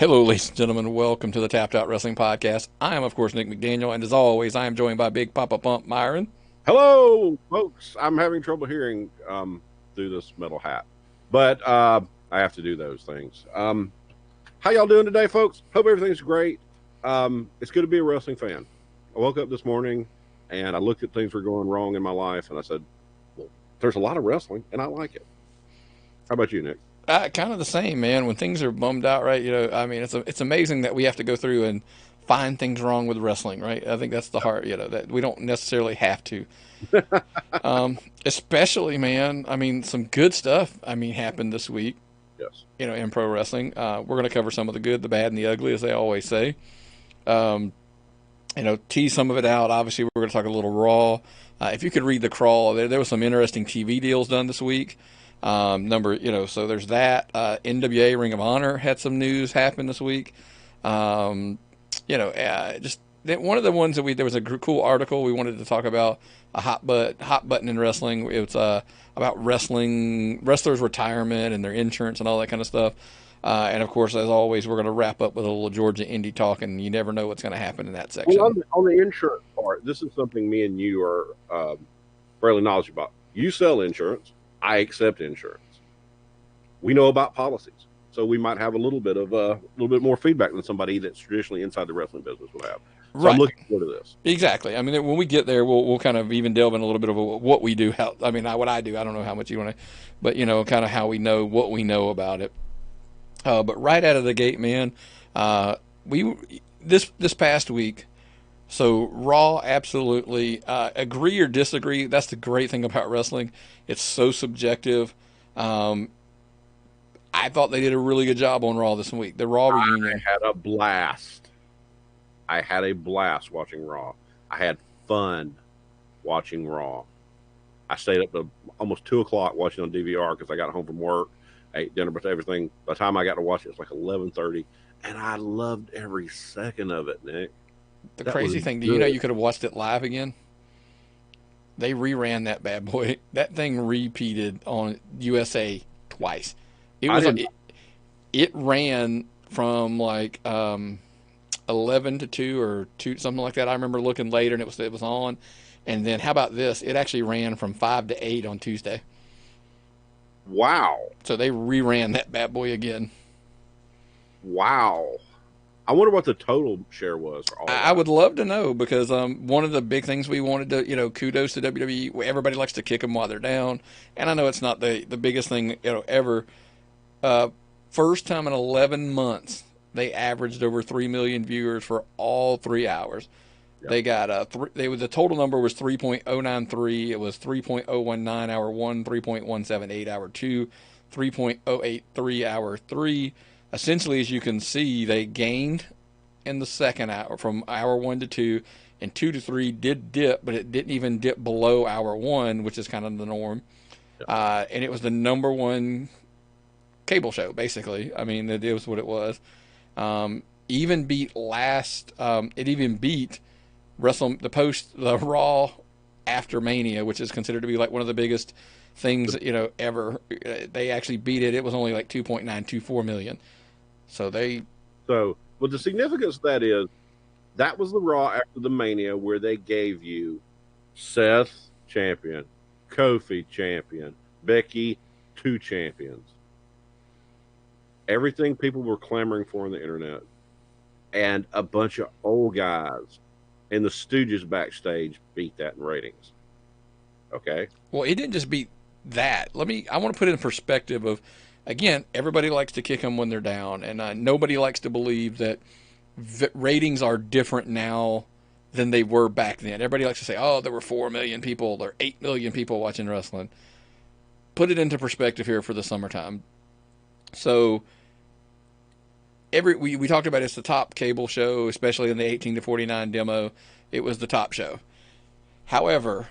Hello, ladies and gentlemen. Welcome to the Tapped Out Wrestling Podcast. I am, of course, Nick McDaniel, and as always, I am joined by Big Papa Pump Myron. Hello, folks. I'm having trouble hearing through this metal hat, but I have to do those things. How y'all doing today, folks? Hope everything's great. It's good to be a wrestling fan. I woke up this morning and I looked at things that were going wrong in my life, and I said, "Well, there's a lot of wrestling, and I like it." How about you, Nick? Kind of the same, man. When things are bummed out, right? It's amazing that we have to go through and find things wrong with wrestling, right? I think that's the heart, that we don't necessarily have to. Especially, man. I mean, some good stuff. Happened this week. Yes. In pro wrestling, we're going to cover some of the good, the bad, and the ugly, as they always say. Tease some of it out. Obviously, we're going to talk a little Raw. If you could read the crawl, there was some interesting TV deals done this week. So there's that. NWA Ring of Honor had some news happen this week. Just one of the ones that there was a cool article we wanted to talk about, a hot button in wrestling. It was about wrestlers' retirement and their insurance and all that kind of stuff. And of course, as always, we're going to wrap up with a little Georgia indie talk, and you never know what's going to happen in that section. Well, on the insurance part, this is something me and you are fairly knowledgeable about. You sell insurance. I accept insurance. We know about policies, so we might have a little bit more feedback than somebody that's traditionally inside the wrestling business would have. So Right. I'm looking forward to this. Exactly. I mean, when we get there, we'll kind of even delve in a little bit of what we do. What I do. I don't know how much you want to, but kind of how we know what we know about it. But right out of the gate, man, this past week. So Raw, absolutely agree or disagree. That's the great thing about wrestling. It's so subjective. I thought they did a really good job on Raw this week. The Raw Reunion. I had a blast. Watching Raw. I had fun watching Raw. I stayed up to almost 2:00 watching on DVR because I got home from work, ate dinner with everything. By the time I got to watch it, it was like 11:30, and I loved every second of it, Nick. The crazy thing, do you know you could have watched it live again? They reran that bad boy. That thing repeated on USA twice. It ran from like 11 to 2 or 2, something like that. I remember looking later and it was on. And then how about this? It actually ran from 5 to 8 on Tuesday. Wow. So they reran that bad boy again. Wow. I wonder what the total share was for all I would love to know because one of the big things we wanted to, kudos to WWE. Everybody likes to kick them while they're down. And I know it's not the biggest thing ever. First time in 11 months, they averaged over 3 million viewers for all 3 hours. Yep. They got the total number was 3.093. It was 3.019 hour 1, 3.178 hour 2, 3.083 hour 3. Essentially, as you can see, they gained in the second hour from hour 1 to 2, and 2 to 3 did dip, but it didn't even dip below hour 1, which is kind of the norm. Yep. And it was the number one cable show, basically. I mean, it was what it was. Even beat it even beat the Raw after Mania, which is considered to be like one of the biggest things ever. They actually beat it. It was only like 2.924 million. So the significance of that is that was the Raw after the Mania where they gave you Seth champion, Kofi champion, Becky 2 champions. Everything people were clamoring for on the internet, and a bunch of old guys and the Stooges backstage beat that in ratings. Okay. Well, it didn't just beat that. I want to put it in perspective of, again, everybody likes to kick them when they're down, and nobody likes to believe that ratings are different now than they were back then. Everybody likes to say, oh, there were 4 million people, there were 8 million people watching wrestling. Put it into perspective here for the summertime. So we talked about it's the top cable show, especially in the 18 to 49 demo. It was the top show. However,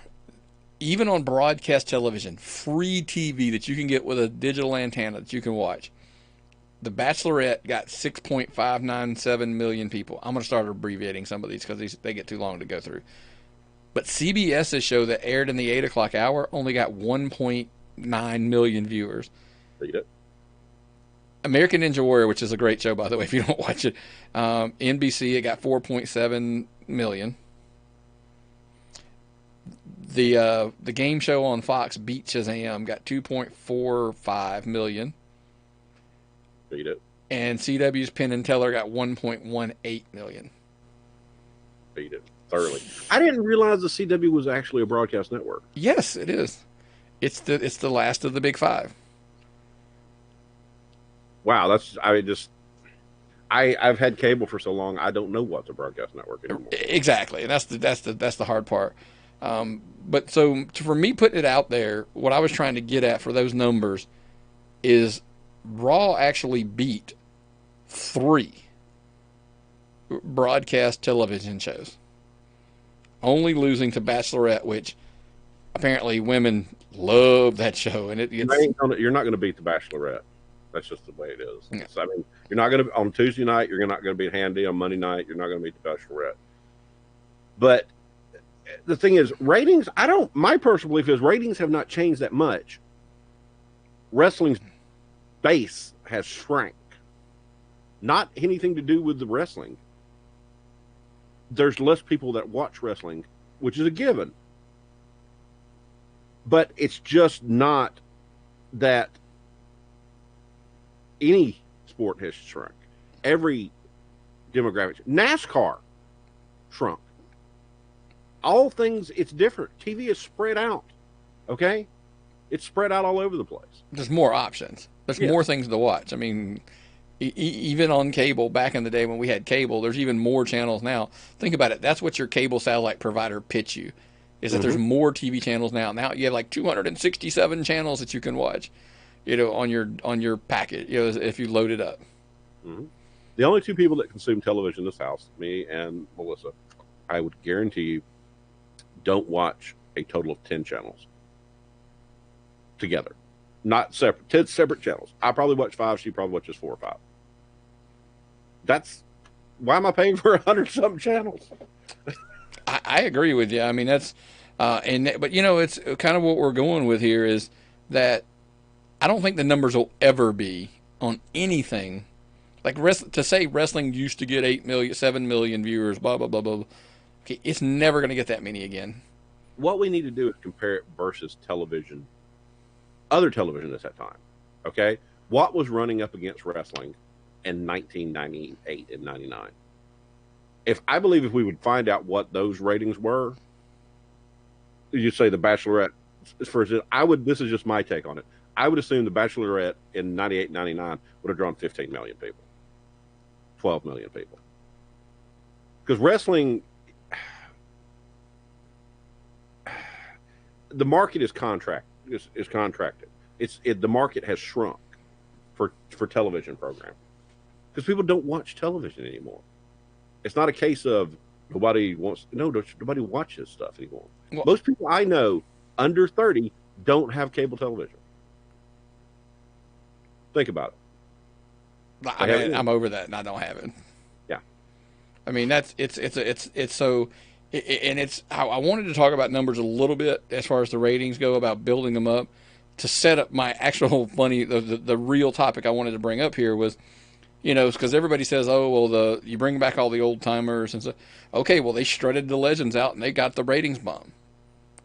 even on broadcast television, free TV that you can get with a digital antenna that you can watch, The Bachelorette got 6.597 million people. I'm going to start abbreviating some of these because they get too long to go through. But CBS's show that aired in the 8 o'clock hour only got 1.9 million viewers. American Ninja Warrior, which is a great show, by the way, if you don't watch it. NBC, it got 4.7 million. The game show on Fox, Beat Shazam, got 2.45 million. Beat it. And CW's Penn and Teller got 1.18 million. Beat it thoroughly. I didn't realize the CW was actually a broadcast network. Yes, it is. It's the last of the big five. Wow, I've had cable for so long, I don't know what's a broadcast network anymore. Exactly, and that's the hard part. But so for me putting it out there, what I was trying to get at for those numbers is Raw actually beat 3 broadcast television shows, only losing to Bachelorette, which apparently women love that show, and you're not going to beat the Bachelorette. That's just the way it is. Yeah. I mean, you're not going to on Tuesday night. You're not going to beat Handy on Monday night. You're not going to beat the Bachelorette. But the thing is, ratings. My personal belief is ratings have not changed that much. Wrestling's base has shrank. Not anything to do with the wrestling. There's less people that watch wrestling, which is a given. But it's just not that any sport has shrunk. Every demographic. NASCAR shrunk. All things, it's different. TV is spread out. Okay? It's spread out all over the place. There's more options. There's more things to watch. I mean, even on cable, back in the day when we had cable, there's even more channels now. Think about it. That's what your cable satellite provider pitch you, is that there's more TV channels now. Now you have like 267 channels that you can watch, on your packet, if you load it up. Mm-hmm. The only 2 people that consume television in this house, me and Melissa, I would guarantee you, don't watch a total of 10 channels together. Not separate, 10 separate channels. I probably watch 5. She probably watches 4 or 5. That's why am I paying for 100-something channels? I agree with you. I mean, that's but it's kind of what we're going with here is that I don't think the numbers will ever be on anything like to say wrestling used to get 8 million, 7 million viewers, blah blah blah blah. Okay, it's never going to get that many again. What we need to do is compare it versus television, other television at that time. Okay, what was running up against wrestling in 1998 and 99? If we would find out what those ratings were, you say the Bachelorette. This is just my take on it. I would assume the Bachelorette in 98, 99 would have drawn 15 million people, 12 million people, because wrestling, the market is contracted. The market has shrunk for television programming because people don't watch television anymore. It's not a case of nobody watches stuff anymore. Well, most people I know under 30 don't have cable television. Think about it. I'm over that, and I don't have it. Yeah, I mean it's so, and it's. I wanted to talk about numbers a little bit as far as the ratings go, about building them up to set up my actual the real topic I wanted to bring up here was, because everybody says, oh well, you bring back all the old timers and so. Okay, well they strutted the legends out and they got the ratings bump.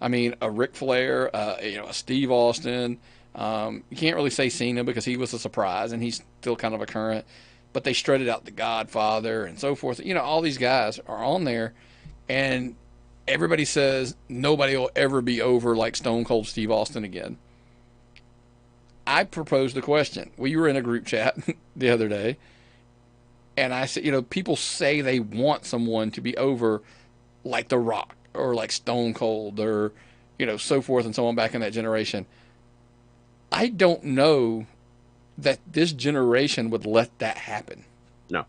I mean, a Ric Flair, a Steve Austin. You can't really say Cena because he was a surprise and he's still kind of a current, but they strutted out the Godfather and so forth. All these guys are on there, and everybody says nobody will ever be over like Stone Cold Steve Austin again. I proposed a question. We were in a group chat the other day, and I said, people say they want someone to be over like The Rock or like Stone Cold or, so forth and so on back in that generation. I don't know that this generation would let that happen. No,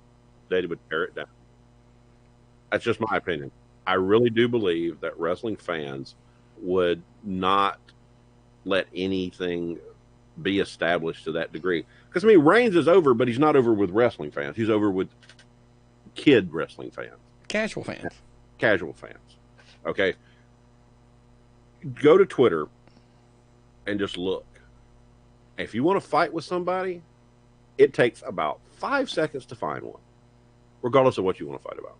they would tear it down. That's just my opinion. I really do believe that wrestling fans would not let anything be established to that degree. Because, Reigns is over, but he's not over with wrestling fans. He's over with kid wrestling fans. Casual fans. Casual fans. Okay? Go to Twitter and just look. If you want to fight with somebody, It takes about 5 seconds to find one, regardless of what you want to fight about.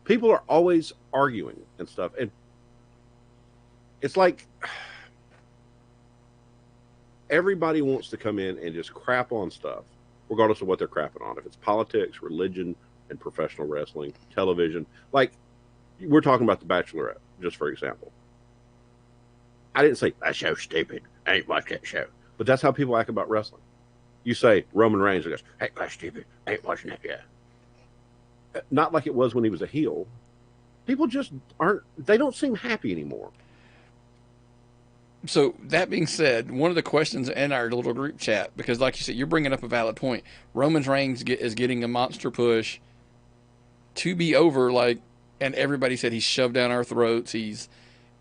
People are always arguing and stuff. And it's like everybody wants to come in and just crap on stuff, regardless of what they're crapping on. If it's politics, religion, and professional wrestling, television. Like, we're talking about The Bachelorette, just for example. I didn't say, that show's stupid. I ain't watch that show. But that's how people act about wrestling. You say Roman Reigns, goes, hey, that's stupid. I ain't watching that yet. Not like it was when he was a heel. People just aren't, they don't seem happy anymore. So that being said, one of the questions in our little group chat, because like you said, you're bringing up a valid point. Roman Reigns is getting a monster push to be over, like, and everybody said he's shoved down our throats. He's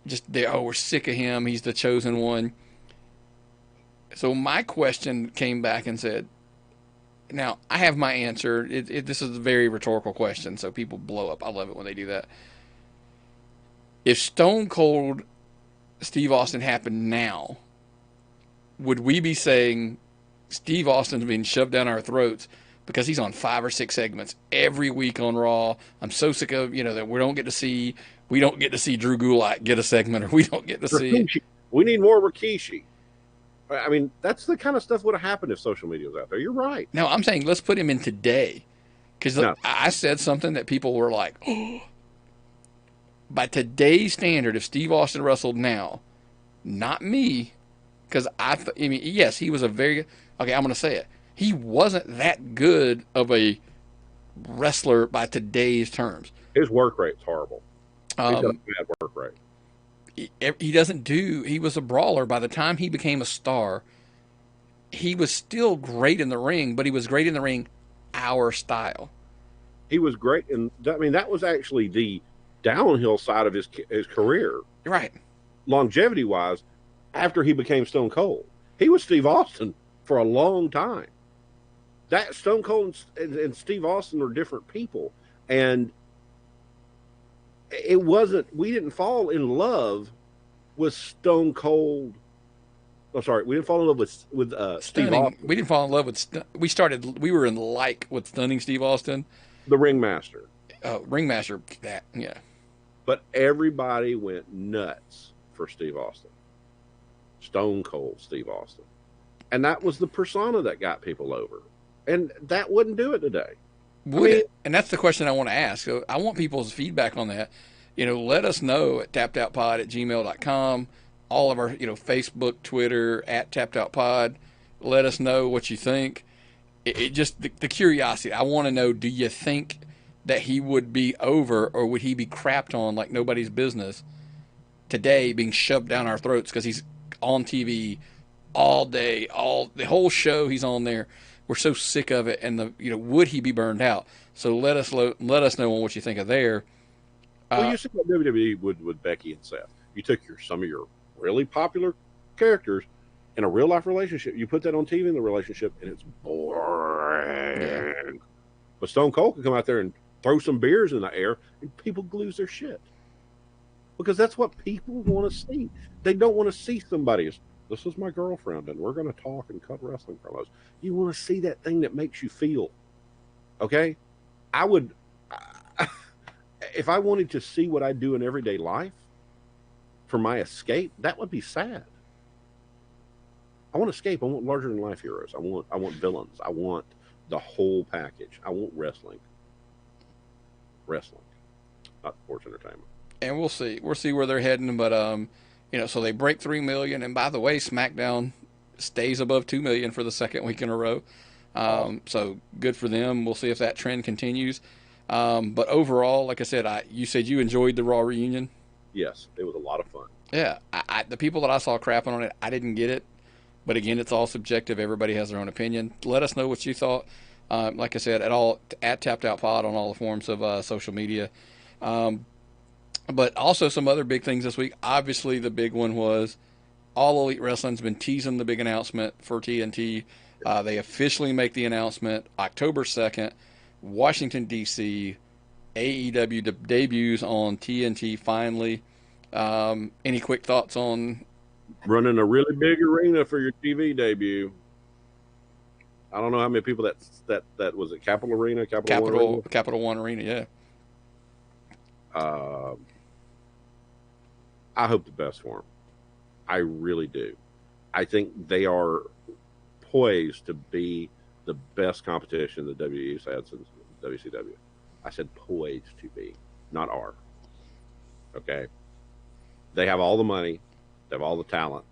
just, we're sick of him. He's the chosen one. So my question came back and said, now I have my answer. This is a very rhetorical question, so people blow up. I love it when they do that. If Stone Cold Steve Austin happened now, would we be saying Steve Austin's being shoved down our throats because he's on 5 or 6 segments every week on Raw? I'm so sick of, that we don't get to see Drew Gulak get a segment, or we don't get to see. We need more Rikishi. I mean, that's the kind of stuff would have happened if social media was out there. You're right. No, I'm saying let's put him in today, because I said something that people were like, oh. By today's standard, if Steve Austin wrestled now, not me, because I mean, yes, he was a very, okay, I'm going to say it. He wasn't that good of a wrestler by today's terms. His work rate's horrible. He's got a bad work rate. He was a brawler. By the time he became a star, he was still great in the ring, but he was great in the ring our style. He was great. And I mean, that was actually the downhill side of his career. Right. Longevity wise, after he became Stone Cold, he was Steve Austin for a long time. That Stone Cold and Steve Austin were different people. And we didn't fall in love with Stone Cold. I'm sorry, we didn't fall in love with Steve Austin. We didn't fall in love with, we were in like with Stunning Steve Austin. The Ringmaster. Ringmaster, yeah. But everybody went nuts for Steve Austin. Stone Cold Steve Austin. And that was the persona that got people over. And that wouldn't do it today. And that's the question I want to ask. So I want people's feedback on that. Let us know at tappedOutPod@gmail.com. All of our, Facebook, Twitter, @tappedOutPod. Let us know what you think. It just, the curiosity. I want to know, do you think that he would be over, or would he be crapped on like nobody's business today, being shoved down our throats because he's on TV all day, the whole show he's on there? We're so sick of it, and would he be burned out? So let us know on what you think of there. Well, you see what WWE would with Becky and Seth. You took some of your really popular characters in a real life relationship, you put that on TV in the relationship, and it's boring. Yeah. But Stone Cold can come out there and throw some beers in the air, and people lose their shit. Because that's what people want to see. They don't want to see somebody, this is my girlfriend, and we're going to talk and cut wrestling promos. You want to see that thing that makes you feel. Okay? I would, if I wanted to see what I do in everyday life for my escape, that would be sad. I want escape. I want larger than life heroes. I want villains. I want the whole package. I want wrestling. Not sports entertainment. And we'll see where they're heading. But so they break 3 million, and by the way, SmackDown stays above 2 million for the second week in a row. So good for them. We'll see if that trend continues. But overall, like I said, you said you enjoyed the Raw reunion. Yes, it was a lot of fun. Yeah, the people that I saw crapping on it, I didn't get it. But again, it's all subjective. Everybody has their own opinion. Let us know what you thought. Like I said, at Tapped Out Pod on all the forms of social media. But also some other big things this week. Obviously, the big one was All Elite Wrestling's been teasing the big announcement for TNT. They officially make the announcement October 2nd, Washington, D.C. AEW debuts on TNT finally. Any quick thoughts on running a really big arena for your TV debut? I don't know how many people that was at Capital Arena, Capital One Arena, yeah. Uh, I hope the best for them. I really do. I think they are poised to be the best competition the WWE's had since WCW. I said poised to be, not are. Okay. They have all the money, they have all the talent,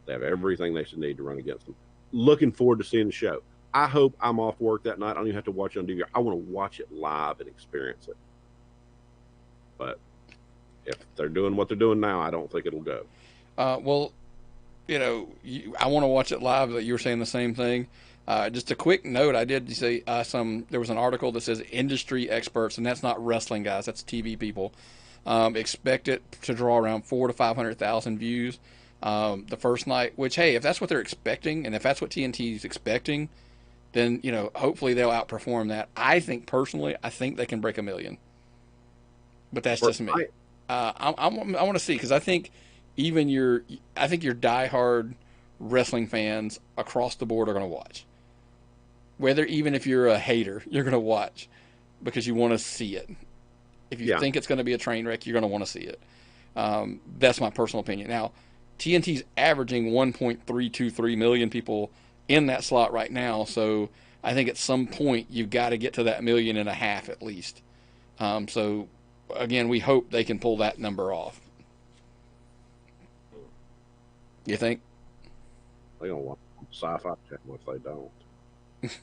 they have everything they should need to run against them. Looking forward to seeing the show. I hope I'm off work that night. I don't even have to watch it on DVD. I want to watch it live and experience it. But if they're doing what they're doing now, I don't think it'll go. Well, I want to watch it live. But you were saying the same thing. Just a quick note: I did see there was an article that says industry experts, and that's not wrestling guys, that's TV people. Expect it to draw around 400,000 to 500,000 views the first night. Which, hey, if that's what they're expecting, and if that's what TNT is expecting, then hopefully they'll outperform that. I think personally, I think they can break 1 million, but that's just me. I want to see, because I think even your diehard wrestling fans across the board are going to watch. Even if you're a hater, you're going to watch because you want to see it. If you think it's going to be a train wreck, you're going to want to see it. That's my personal opinion. Now, TNT's averaging 1.323 million people in that slot right now, so I think at some point you've got to get to that 1.5 million at least. So again, we hope they can pull that number off. You think? They don't want Sci-Fi Channel if they don't.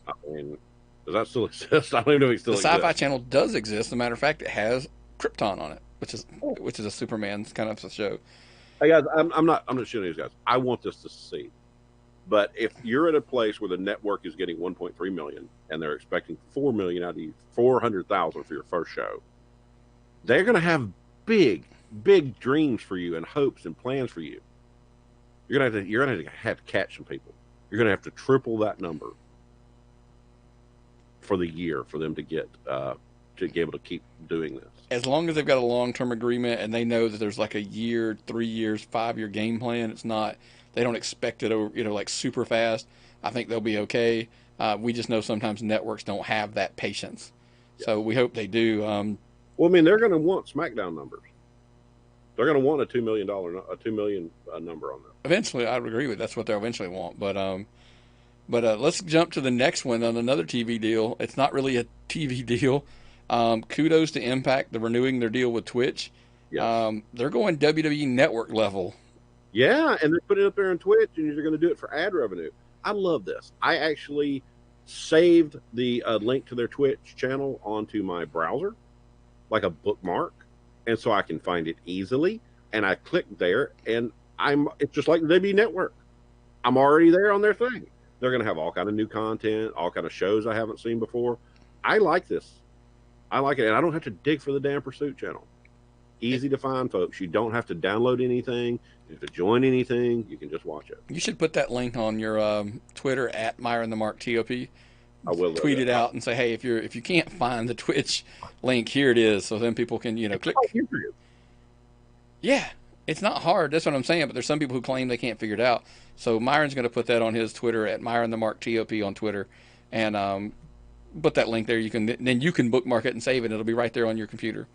I mean, does that still exist? I don't even know if it still exists. The Sci-Fi Channel does exist. As a matter of fact, it has Krypton on it, which is a Superman's kind of a show. Hey guys, I'm not shooting these guys. I want this to succeed. But if you're at a place where the network is getting 1.3 million and they're expecting 4 million out of you, 400,000 for your first show, they're going to have big dreams for you and hopes and plans for you. You're going to have to catch some people. You're going to have to triple that number for the year for them to get to be able to keep doing this. As long as they've got a long-term agreement and they know that there's like a year, 3 years, 5-year game plan, it's not, they don't expect it over, like super fast. I think they'll be okay. We just know sometimes networks don't have that patience. Yeah. So we hope they do. Well, I mean, they're going to want SmackDown numbers. They're going to want a $2 million number on that. Eventually, I would agree with that's what they'll eventually want. But let's jump to the next one on another TV deal. It's not really a TV deal. Kudos to Impact. They're renewing their deal with Twitch. Yes. They're going WWE Network level. Yeah, and they put it up there on Twitch, and you're going to do it for ad revenue. I love this. I actually saved the link to their Twitch channel onto my browser, like a bookmark, and so I can find it easily. And I clicked there, and it's just like the WWE Network. I'm already there on their thing. They're going to have all kind of new content, all kind of shows I haven't seen before. I like this. I like it, and I don't have to dig for the damn Pursuit channel. Easy to find, folks. You don't have to download anything. You have to join anything. You can just watch it. You should put that link on your Twitter at Myron the Mark TOP. I will tweet it out and say, hey, if you can't find the Twitch link, here it is. So then people can click. Yeah, it's not hard. That's what I'm saying. But there's some people who claim they can't figure it out. So Myron's going to put that on his Twitter at Myron the Mark TOP on Twitter, and put that link there. Then you can bookmark it and save it. It'll be right there on your computer.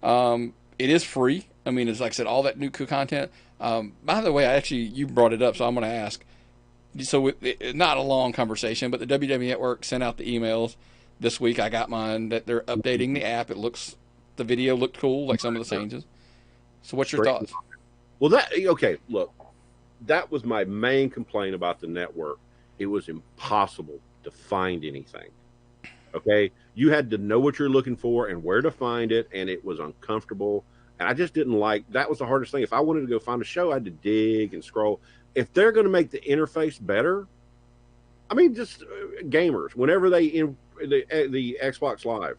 It is free. I mean, it's like I said, all that new content. By the way, you brought it up, so I'm going to ask. So not a long conversation, but the WWE Network sent out the emails this week. I got mine that they're updating the app. The video looked cool, like some of the changes. So what's your thoughts? Well, look, that was my main complaint about the network. It was impossible to find anything. Okay, you had to know what you're looking for and where to find it, and it was uncomfortable. And I just didn't like that. Was the hardest thing. If I wanted to go find a show, I had to dig and scroll. If they're going to make the interface better, I mean, just gamers, whenever they in the Xbox Live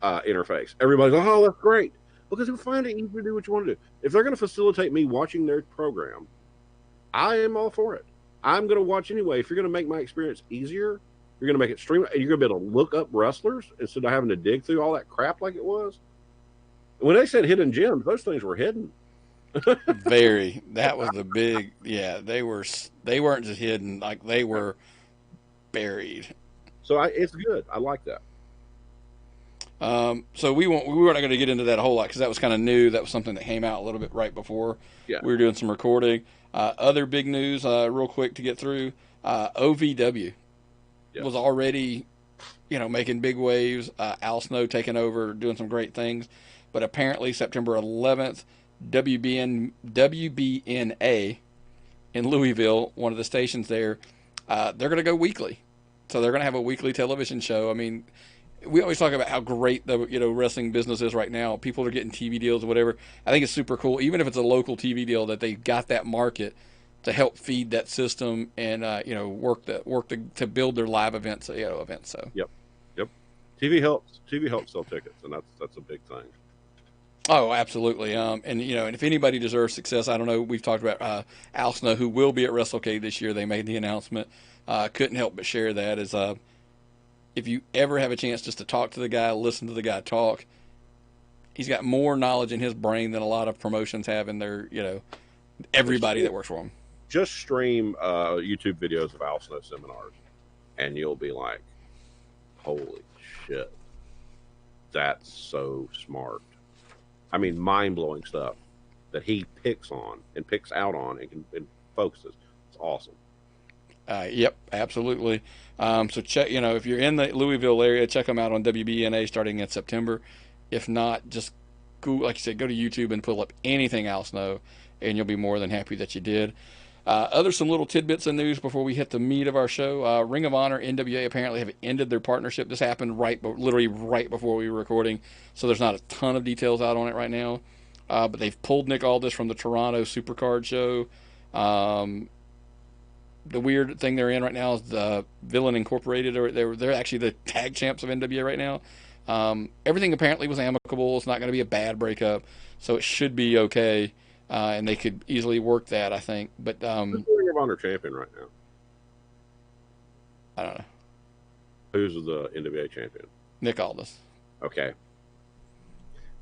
interface, everybody's like, "Oh, that's great," because you'll find it easy to do what you want to do. If they're going to facilitate me watching their program, I am all for it. I'm going to watch anyway. If you're going to make my experience easier, you're going to make it stream. You're going to be able to look up wrestlers instead of having to dig through all that crap like it was. When they said hidden gems, those things were hidden. Very. That was the big. Yeah, they weren't just hidden. Like they were buried. So it's good. I like that. So we were not going to get into that a whole lot because that was kind of new. That was something that came out a little bit right before Yeah. we were doing some recording. Other big news, real quick to get through. OVW Yes. was already, making big waves. Al Snow taking over, doing some great things. But apparently September 11th, WBNA in Louisville, one of the stations there, they're going to go weekly. So they're going to have a weekly television show. I mean, we always talk about how great the wrestling business is right now. People are getting TV deals or whatever. I think it's super cool, even if it's a local TV deal, that they got that market to help feed that system and work to build their live events. So Yep. TV helps sell tickets, and that's a big thing. oh, absolutely. And if anybody deserves success, I don't know. We've talked about Al Snow, who will be at WrestleCade this year. They made the announcement. Couldn't help but share that as if you ever have a chance just to talk to the guy, listen to the guy talk, he's got more knowledge in his brain than a lot of promotions have in their, everybody that works for him. Just stream YouTube videos of Al Snow seminars, and you'll be like, holy shit, that's so smart. I mean, mind-blowing stuff that he picks on and picks out on and focuses. It's awesome. Yep, absolutely. So check, if you're in the Louisville area, check them out on WBNA starting in September. If not, just go, like you said, go to YouTube and pull up anything Al Snow, and you'll be more than happy that you did. Some little tidbits of news before we hit the meat of our show. Ring of Honor NWA apparently have ended their partnership. This happened literally right before we were recording, so there's not a ton of details out on it right now. But they've pulled Nick Aldis from the Toronto Supercard show. The weird thing they're in right now is the Villain Incorporated, or they're actually the tag champs of NWA right now. Everything apparently was amicable. It's not going to be a bad breakup, so it should be okay. And they could easily work that, I think. But who's the Ring of Honor champion right now? I don't know. Who's the NWA champion? Nick Aldis. Okay.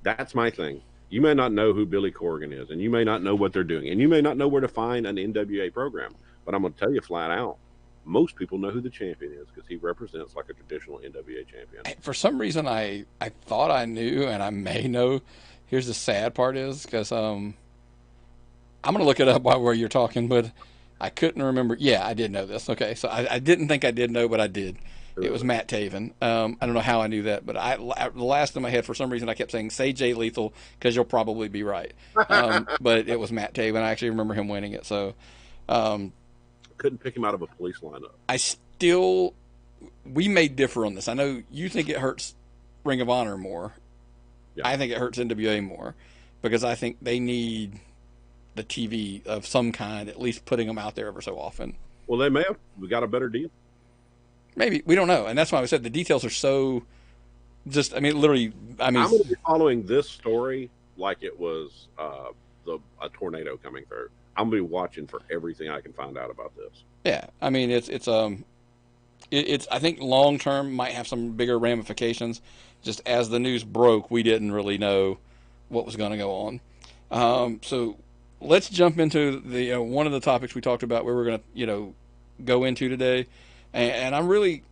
That's my thing. You may not know who Billy Corgan is, and you may not know what they're doing, and you may not know where to find an NWA program. But I'm going to tell you flat out, most people know who the champion is because he represents like a traditional NWA champion. For some reason, I thought I knew, and I may know. Here's the sad part is because I'm going to look it up while you're talking, but I couldn't remember. Yeah, I did know this. Okay, so I didn't think I did know, but I did. It was Matt Taven. I don't know how I knew that, but the last in my head, for some reason, I kept saying, say Jay Lethal, because you'll probably be right. But it was Matt Taven. I actually remember him winning it. So couldn't pick him out of a police lineup. We may differ on this. I know you think it hurts Ring of Honor more. Yeah. I think it hurts NWA more because I think they need the TV of some kind, at least putting them out there ever so often. Well, they may have. We got a better deal. Maybe. We don't know. And that's why I said the details are so literally. I'm going to be following this story like it was a tornado coming through. I'm going to be watching for everything I can find out about this. Yeah. I mean, it's I think long term might have some bigger ramifications. Just as the news broke, we didn't really know what was going to go on. So let's jump into the one of the topics we talked about where we're going to go into today. And I'm really,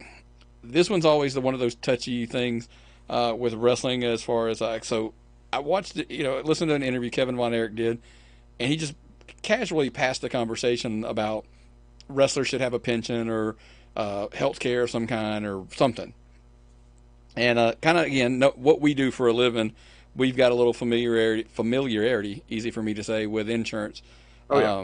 this one's always one of those touchy things with wrestling as far as so I watched listened to an interview Kevin Von Erich did, and he just casually passed the conversation about wrestlers should have a pension or health care of some kind or something. And kind of, again, what we do for a living, we've got a little familiarity, easy for me to say, with insurance. Oh, yeah.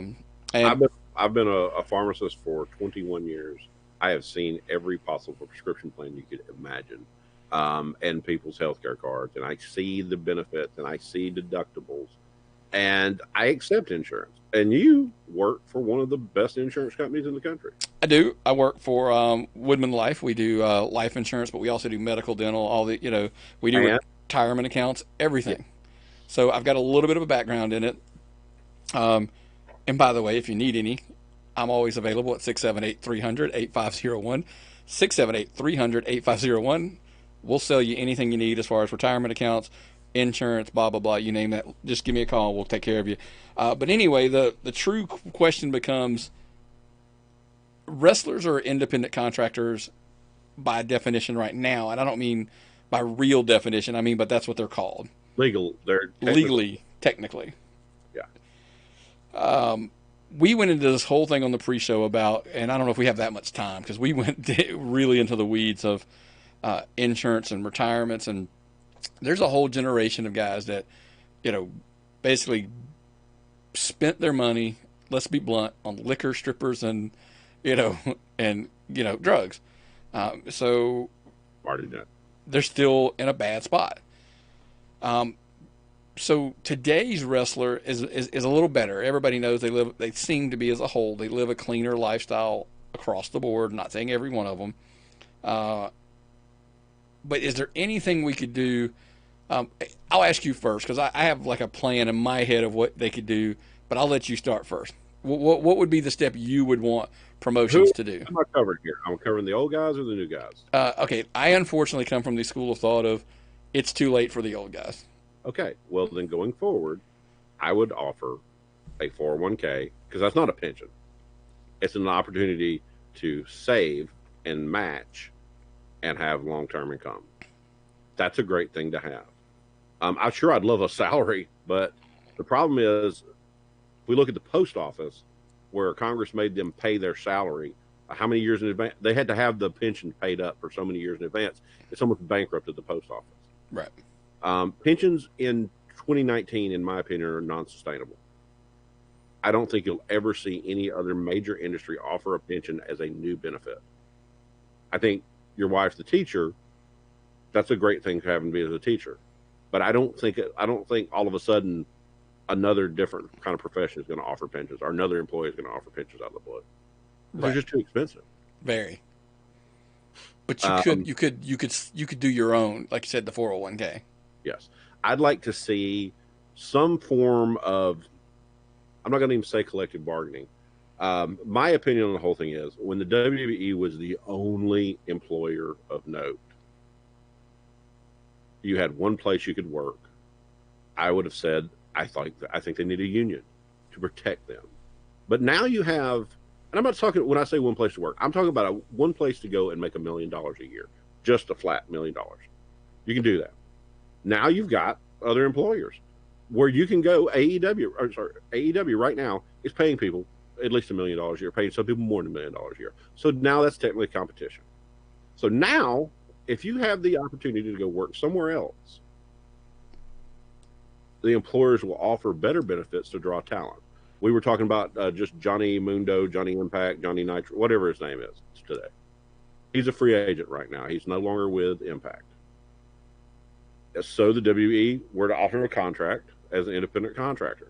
And I've been a pharmacist for 21 years. I have seen every possible prescription plan you could imagine, and people's healthcare cards, and I see the benefits, and I see deductibles, and I accept insurance. And you work for one of the best insurance companies in the country. I do. I work for Woodman Life. We do life insurance, but we also do medical, dental, all the, we do retirement accounts, everything. Yeah. So I've got a little bit of a background in it. And by the way, if you need any, I'm always available at 678-300-8501. 678-300-8501. We'll sell you anything you need as far as retirement accounts, insurance, blah, blah, blah, you name that. Just give me a call. We'll take care of you. But anyway, the true question becomes, wrestlers are independent contractors by definition right now, and I don't mean by real definition. I mean, but that's what they're called They're technically. Yeah. We went into this whole thing on the pre-show about, and I don't know if we have that much time because we went really into the weeds of insurance and retirements, and there's a whole generation of guys that, basically spent their money, let's be blunt, on liquor, strippers, and drugs. So Already done. they're still in a bad spot. So today's wrestler is a little better. Everybody knows they seem to be, as a whole, they live a cleaner lifestyle across the board. I'm not saying every one of them. But is there anything we could do? I'll ask you first because I have like a plan in my head of what they could do, but I'll let you start first. What would be the step you would want promotions to do? Who am I covering here? I'm covering the old guys or the new guys? Okay, I unfortunately come from the school of thought of it's too late for the old guys. Okay, well then going forward, I would offer a 401k because that's not a pension. It's an opportunity to save and match and have long-term income. That's a great thing to have. I'm sure I'd love a salary, but the problem is, if we look at the post office, where Congress made them pay their salary, how many years in advance? They had to have the pension paid up for so many years in advance. It's almost bankrupted the post office. Right. Pensions in 2019, in my opinion, are non-sustainable. I don't think you'll ever see any other major industry offer a pension as a new benefit. I think your wife's the teacher. That's a great thing to have and be as a teacher. But I don't think all of a sudden another different kind of profession is going to offer pensions, or another employee is going to offer pensions out of the blue. They're just too expensive. Very. But you could do your own, like you said, the 401k. Yes. I'd like to see some form of, I'm not going to even say collective bargaining. My opinion on the whole thing is, when the WWE was the only employer of note, you had one place you could work. I would have said, I think they need a union to protect them. But now you have, and I'm not talking, when I say one place to work, I'm talking about one place to go and make $1 million a year, just a flat $1 million. You can do that. Now you've got other employers where you can go. AEW right now is paying people at least $1 million a year, paying some people more than $1 million a year. So now that's technically competition. So now, if you have the opportunity to go work somewhere else, the employers will offer better benefits to draw talent. We were talking about just Johnny Mundo, Johnny Impact, Johnny Nitro, whatever his name is today. He's a free agent right now. He's no longer with Impact. So the WWE were to offer him a contract as an independent contractor.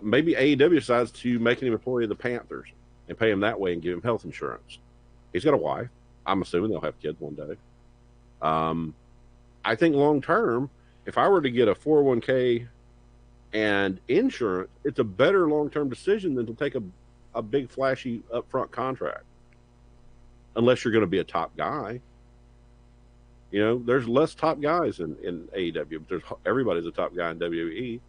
Maybe AEW decides to make him an employee of the Panthers and pay him that way and give him health insurance. He's got a wife. I'm assuming they'll have kids one day. I think long term, if I were to get a 401k and insurance, it's a better long-term decision than to take a big flashy upfront contract. Unless you're going to be a top guy. There's less top guys in AEW, but everybody's a top guy in WWE.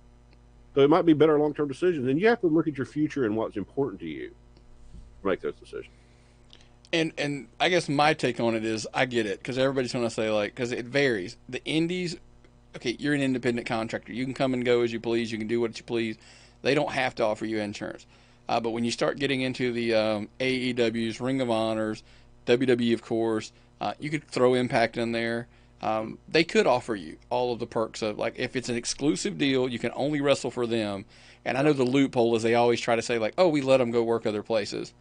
So it might be better long-term decisions. And you have to look at your future and what's important to you to make those decisions. And I guess my take on it is, I get it, because everybody's going to say, because it varies. The indies, okay, you're an independent contractor. You can come and go as you please. You can do what you please. They don't have to offer you insurance. But when you start getting into the AEWs, Ring of Honors, WWE, of course, you could throw Impact in there. They could offer you all of the perks of, if it's an exclusive deal, you can only wrestle for them. And I know the loophole is they always try to say, we let them go work other places.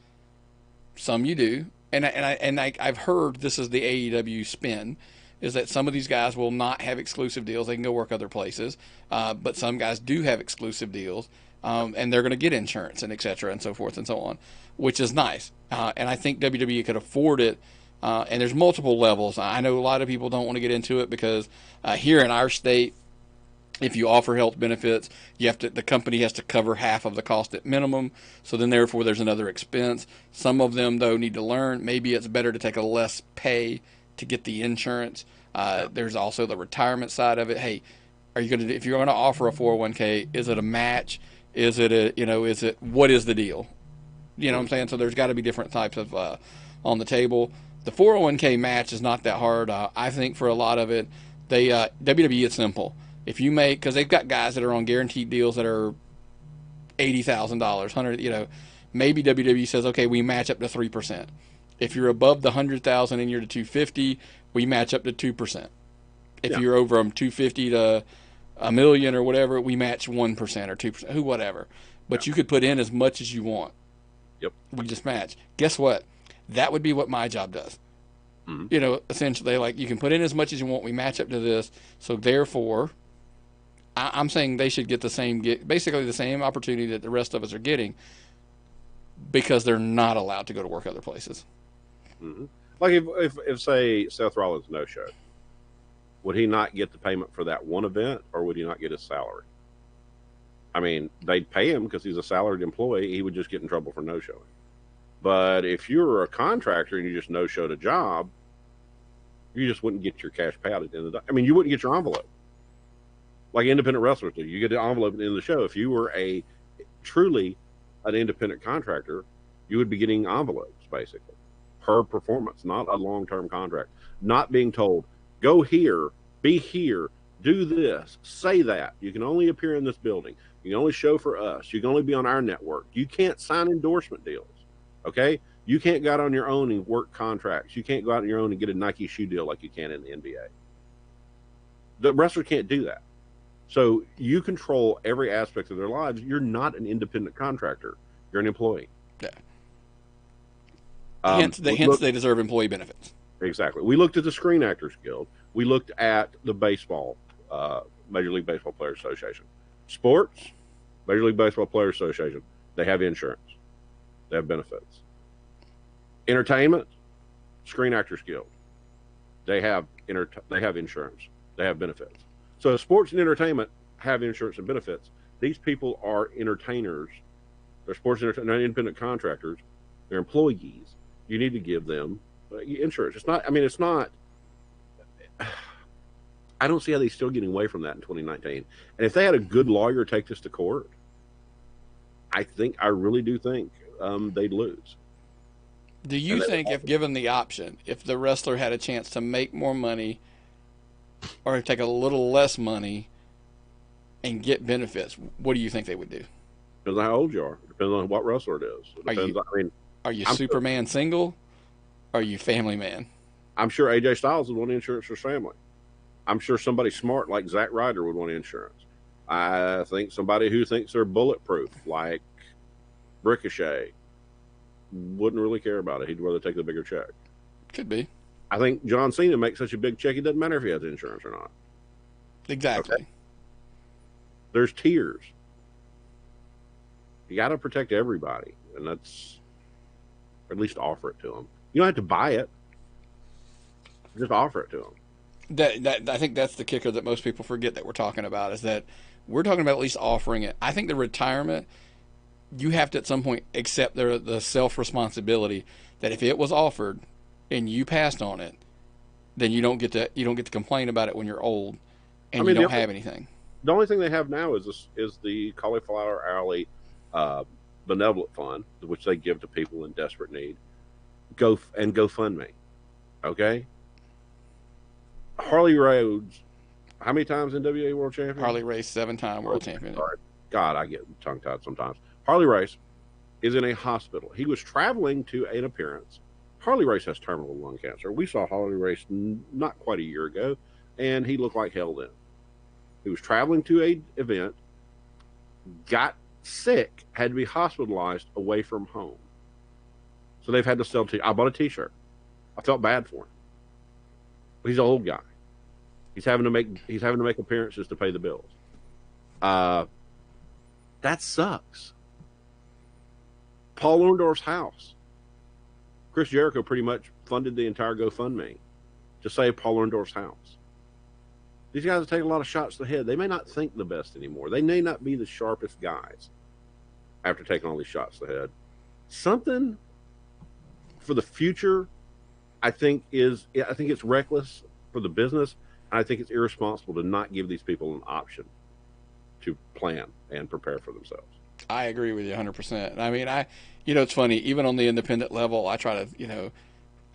Some you do. And I've heard this is the AEW spin, is that some of these guys will not have exclusive deals. They can go work other places. But some guys do have exclusive deals. And they're going to get insurance and et cetera and so forth and so on, which is nice. And I think WWE could afford it. And there's multiple levels. I know a lot of people don't want to get into it because here in our state, if you offer health benefits, the company has to cover half of the cost at minimum. So then therefore there's another expense. Some of them though need to learn. Maybe it's better to take a less pay to get the insurance. There's also the retirement side of it. Hey, if you're going to offer a 401k, is it a match? Is it what is the deal? You know what I'm saying? So there's got to be different types of on the table. The 401k match is not that hard. I think for a lot of it, they WWE it's simple. If you make, because they've got guys that are on guaranteed deals that are $80,000, hundred, maybe WWE says, okay, we match up to 3%. If you're above the 100,000 and you're to 250, we match up to 2%. If Yeah. you're over 250 to a million or whatever, we match 1% or 2%, who whatever. But you could put in as much as you want. Yep. We just match. Guess what? That would be what my job does. Mm-hmm. Essentially, like you can put in as much as you want. We match up to this. So therefore, I'm saying they should get basically the same opportunity that the rest of us are getting, because they're not allowed to go to work other places. Mm-hmm. Like if say Seth Rollins no show, would he not get the payment for that one event, or would he not get his salary? I mean, they'd pay him because he's a salaried employee. He would just get in trouble for no showing. But if you were a contractor and you just no showed a job, you just wouldn't get your cash payout at the end of the day. I mean, you wouldn't get your envelope like independent wrestlers do. You get the envelope at the end of the show. If you were truly an independent contractor, you would be getting envelopes basically per performance, not a long-term contract. Not being told, go here, be here, do this, say that. You can only appear in this building. You can only show for us. You can only be on our network. You can't sign endorsement deals. Okay? You can't go out on your own and work contracts. You can't go out on your own and get a Nike shoe deal like you can in the NBA. The wrestler can't do that. So you control every aspect of their lives. You're not an independent contractor. You're an employee. Yeah. Hence, they deserve employee benefits. Exactly. We looked at the Screen Actors Guild. We looked at the baseball, Major League Baseball Players Association. Sports, Major League Baseball Players Association. They have insurance. They have benefits. Entertainment, Screen Actors Guild. They have insurance. They have benefits. So sports and entertainment have insurance and benefits. These people are entertainers. They're sports entertainers, not independent contractors. They're employees. You need to give them insurance. It's not. I mean, it's not. I don't see how they're still getting away from that in 2019. And if they had a good lawyer take this to court, I really do think they'd lose. Do you think, if given the option, if the wrestler had a chance to make more money or take a little less money and get benefits, what do you think they would do? Depends on how old you are. Depends on what wrestler it is. It depends. Are you Superman single? Are you family man? I'm sure AJ Styles would want insurance for his family. I'm sure somebody smart like Zack Ryder would want insurance. I think somebody who thinks they're bulletproof, like Ricochet, wouldn't really care about it. He'd rather take the bigger check. Could be. I think John Cena makes such a big check, it doesn't matter if he has insurance or not. Exactly. Okay? There's tiers. You got to protect everybody, and that's, or at least offer it to them. You don't have to buy it. Just offer it to them. I think that's the kicker that most people forget that we're talking about, is that we're talking about at least offering it. I think the retirement, you have to at some point accept the self-responsibility that if it was offered and you passed on it, then you don't get to complain about it when you're old and you don't have anything. The only thing they have now is the Cauliflower Alley benevolent fund, which they give to people in desperate need. GoFundMe. Okay? Harley Rhodes, how many times NWA World Champion? Harley Race, 7-time world champion. God, I get tongue-tied sometimes. Harley Race is in a hospital. He was traveling to an appearance. Harley Race has terminal lung cancer. We saw Harley Race not quite a year ago, and he looked like hell then. He was traveling to an event, got sick, had to be hospitalized away from home. So they've had to sell I bought a T-shirt. I felt bad for him. He's an old guy. He's having to make appearances to pay the bills. That sucks. Paul Orndorff's house. Chris Jericho pretty much funded the entire GoFundMe to save Paul Orndorff's house. These guys take a lot of shots to the head. They may not think the best anymore. They may not be the sharpest guys after taking all these shots to the head. Something for the future, I think it's reckless for the business, and I think it's irresponsible to not give these people an option to plan and prepare for themselves. I agree with you 100%. I mean, it's funny. Even on the independent level, I try to,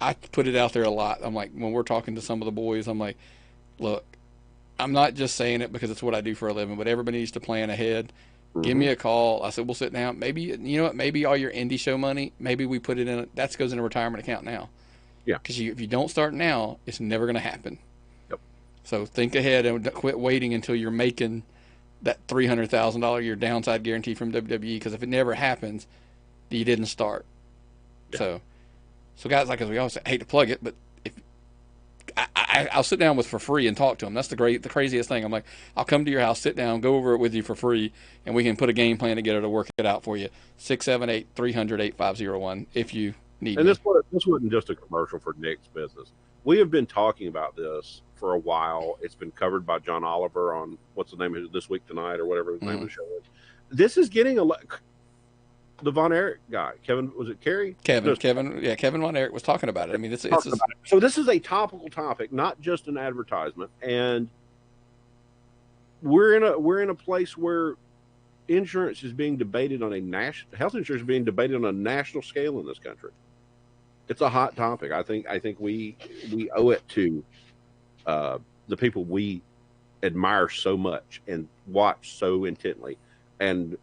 I put it out there a lot. I'm like, when we're talking to some of the boys, I'm like, look, I'm not just saying it because it's what I do for a living, but everybody needs to plan ahead. Give Mm-hmm. me a call. I said, we'll sit down. Maybe, you know what? Maybe all your indie show money, maybe we put it in, that goes in a retirement account now. Yeah. Because if you don't start now, it's never going to happen. Yep. So think ahead and quit waiting until you're making that $300,000 a year downside guarantee from WWE. Because if it never happens, you didn't start. Yeah. So guys like us, we always say, hate to plug it, but if I'll sit down with for free and talk to them. That's the craziest thing. I'm like, I'll come to your house, sit down, go over it with you for free, and we can put a game plan together to work it out for you. 678-300-8501 if you need And me. this wasn't just a commercial for Nick's business. We have been talking about this for a while. It's been covered by John Oliver on what's the name of it, This Week Tonight or whatever the name of the show is. This is getting the Von Erich guy. Kevin, was it Kerry? Kevin Von Erich was talking about it. I mean, it's so this is a topical topic, not just an advertisement. And we're in a place where insurance is being debated on health insurance is being debated on a national scale in this country. It's a hot topic. I think we owe it to the people we admire so much and watch so intently, and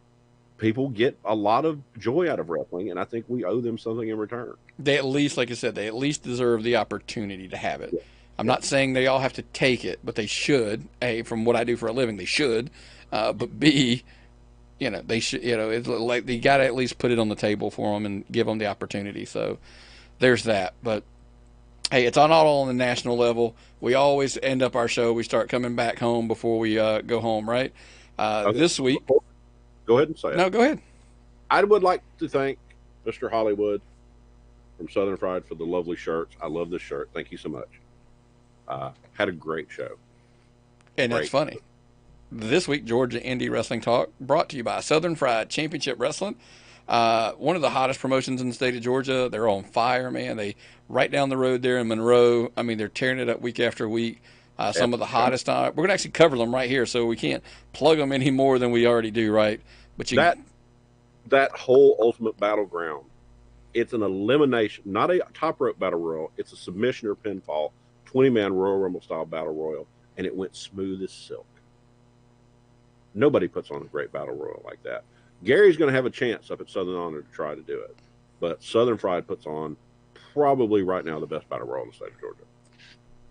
people get a lot of joy out of wrestling, and I think we owe them something in return. They at least, like I said, they at least deserve the opportunity to have it. Yeah. I'm not saying they all have to take it, but they should. A, from what I do for a living, they should. But B, they should. It's like you got to at least put it on the table for them and give them the opportunity. So there's that. But hey, it's not all on the national level. We always end up our show. We start coming back home before we go home, right? Okay. This week. Go ahead and say it. No, go ahead. I would like to thank Mr. Hollywood from Southern Fried for the lovely shirts. I love this shirt. Thank you so much. Had a great show. And that's funny. This week, Georgia Indie Wrestling Talk brought to you by Southern Fried Championship Wrestling. One of the hottest promotions in the state of Georgia. They're on fire, man. They right down the road there in Monroe. I mean, they're tearing it up week after week. Some of the hottest. We're going to actually cover them right here, so we can't plug them any more than we already do, right? But that whole Ultimate Battleground, it's an elimination, not a top rope battle royal. It's a submission or pinfall, 20-man Royal Rumble style battle royal, and it went smooth as silk. Nobody puts on a great battle royal like that. Gary's going to have a chance up at Southern Honor to try to do it, but Southern Fried puts on probably right now the best battle royal in the state of Georgia.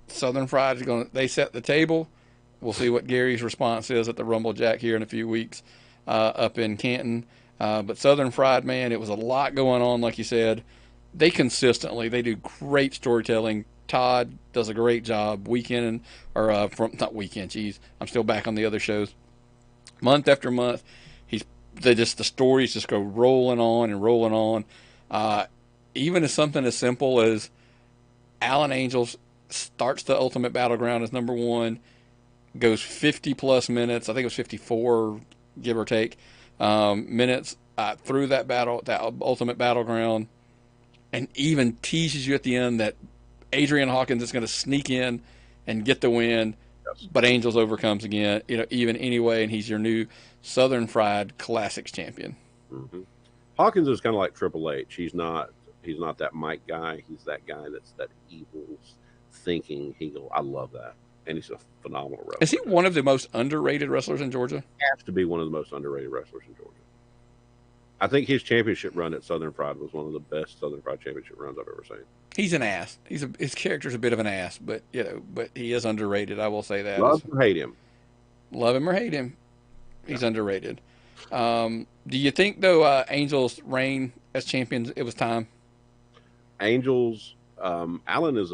Southern Fried is they set the table. We'll see what Gary's response is at the Rumble Jack here in a few weeks up in Canton. But Southern Fried, man, it was a lot going on, like you said. They do great storytelling. Todd does a great job not weekend, geez. I'm still back on the other shows. Month after month, the stories just go rolling on and rolling on. Even as something as simple as Alan Angels starts the Ultimate Battleground as number one, goes 50 plus minutes. I think it was 54, give or take, minutes through that Ultimate Battleground, and even teases you at the end that Adrian Hawkins is going to sneak in and get the win. Yes. But Angels overcomes again, even anyway, and he's your new Southern Fried Classics champion. Mm-hmm. Hawkins is kind of like Triple H. He's not that Mike guy. He's that guy that's that evil thinking. I love that. And he's a phenomenal wrestler. Is he one of the most underrated wrestlers in Georgia? Has to be one of the most underrated wrestlers in Georgia. I think his championship run at Southern Fried was one of the best Southern Fried championship runs I've ever seen. He's an ass. His character's a bit of an ass, but he is underrated. I will say that. Love or hate him. Love him or hate him, he's underrated. Do you think though Angels' reign as champions, it was time? Angels, Alan is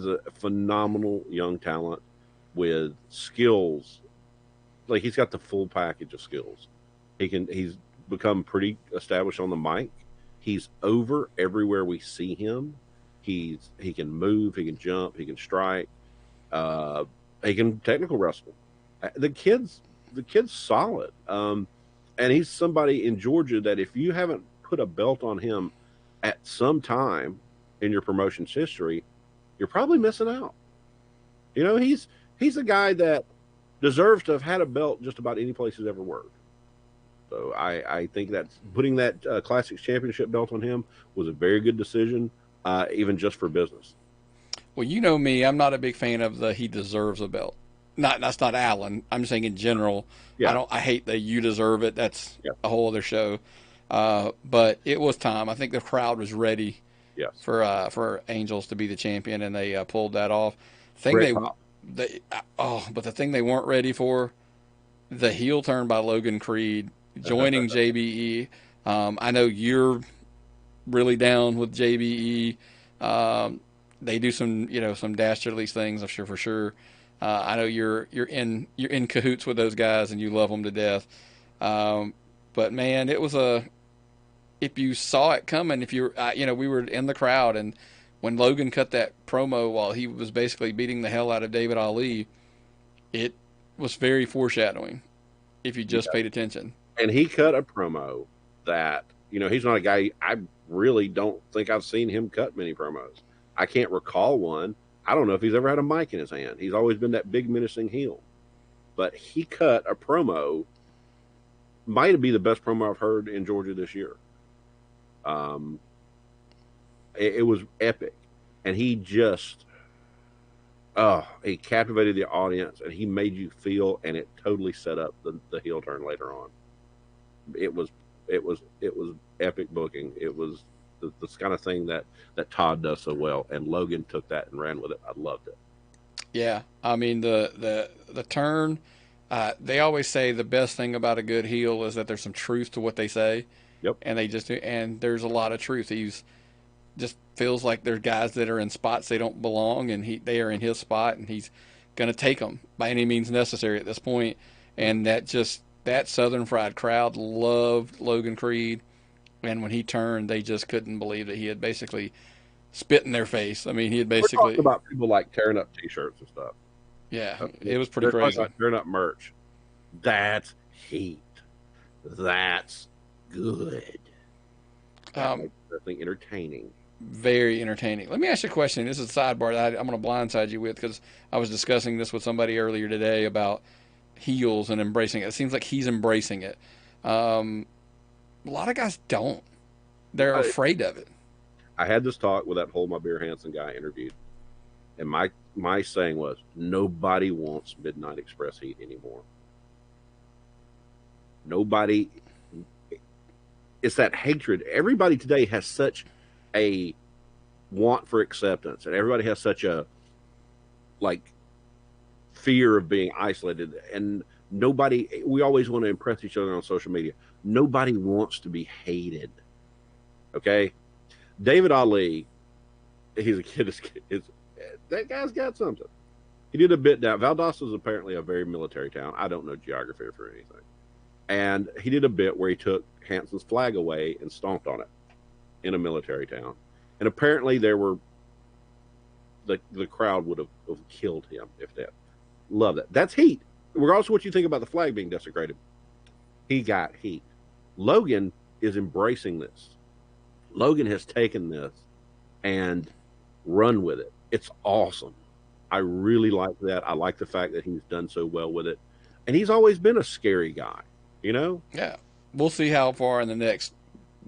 a phenomenal young talent with skills. Like he's got the full package of skills. He's become pretty established on the mic. He's over everywhere we see him. He can move, he can jump, he can strike. He can technical wrestle. The kid's solid. And he's somebody in Georgia that if you haven't put a belt on him at some time in your promotion's history, you're probably missing out. He's a guy that deserves to have had a belt just about any place he's ever worked. So I think that putting that Classics Championship belt on him was a very good decision, even just for business. Well, you know me, I'm not a big fan of the he deserves a belt. That's not Allen. I'm saying in general. Yeah, I hate the you deserve it. That's yeah, a whole other show. But it was time. I think the crowd was ready yes. for Angels to be the champion, and they pulled that off. Thing Great pop. but the thing they weren't ready for, the heel turn by Logan Creed joining JBE. I know you're really down with JBE. They do some dastardly things, I'm sure for sure. I know you're in cahoots with those guys and you love them to death. But man, it was a if you saw it coming, if you we were in the crowd, and when Logan cut that promo while he was basically beating the hell out of David Ali, it was very foreshadowing if you just paid attention. And he cut a promo that, he's not a guy, I really don't think I've seen him cut many promos. I can't recall one. I don't know if he's ever had a mic in his hand. He's always been that big menacing heel. But he cut a promo, might be the best promo I've heard in Georgia this year. It was epic. And he just, he captivated the audience, and he made you feel, and it totally set up the heel turn later on. It was epic booking. It was this kind of thing that Todd does so well, and Logan took that and ran with it. I loved it. Yeah, I mean the turn. They always say the best thing about a good heel is that there's some truth to what they say. Yep. And they just do, and there's a lot of truth. He's just feels like there's guys that are in spots they don't belong, and they are in his spot, and he's going to take them by any means necessary at this point. And that Southern Fried crowd loved Logan Creed, and when he turned, they just couldn't believe that he had basically spit in their face. I mean, he had basically We're talking about people like tearing up T-shirts and stuff. Yeah, it was pretty They're crazy. about tearing up merch. That's heat. That's good. That makes wrestling entertaining. Very entertaining. Let me ask you a question. This is a sidebar that I'm going to blindside you with, because I was discussing this with somebody earlier today about heels and embracing it. It seems like he's embracing it. A lot of guys don't. They're afraid of it. I had this talk with that Hold My Beer Hansen guy I interviewed, and my saying was, nobody wants Midnight Express heat anymore. Nobody. It's that hatred. Everybody today has such a want for acceptance, and everybody has such a fear of being isolated, and we always want to impress each other on social media. Nobody wants to be hated. Okay? David Ali, he's a kid. That guy's got something. He did a bit down. Valdosta is apparently a very military town. I don't know geography or anything. And he did a bit where he took Hansen's flag away and stomped on it in a military town. And apparently there were the crowd would have killed him if that. Love that. That's heat. Regardless of what you think about the flag being desecrated, he got heat. Logan is embracing this. Logan has taken this and run with it. It's awesome. I really like that. I like the fact that he's done so well with it. And he's always been a scary guy, Yeah. We'll see how far in the next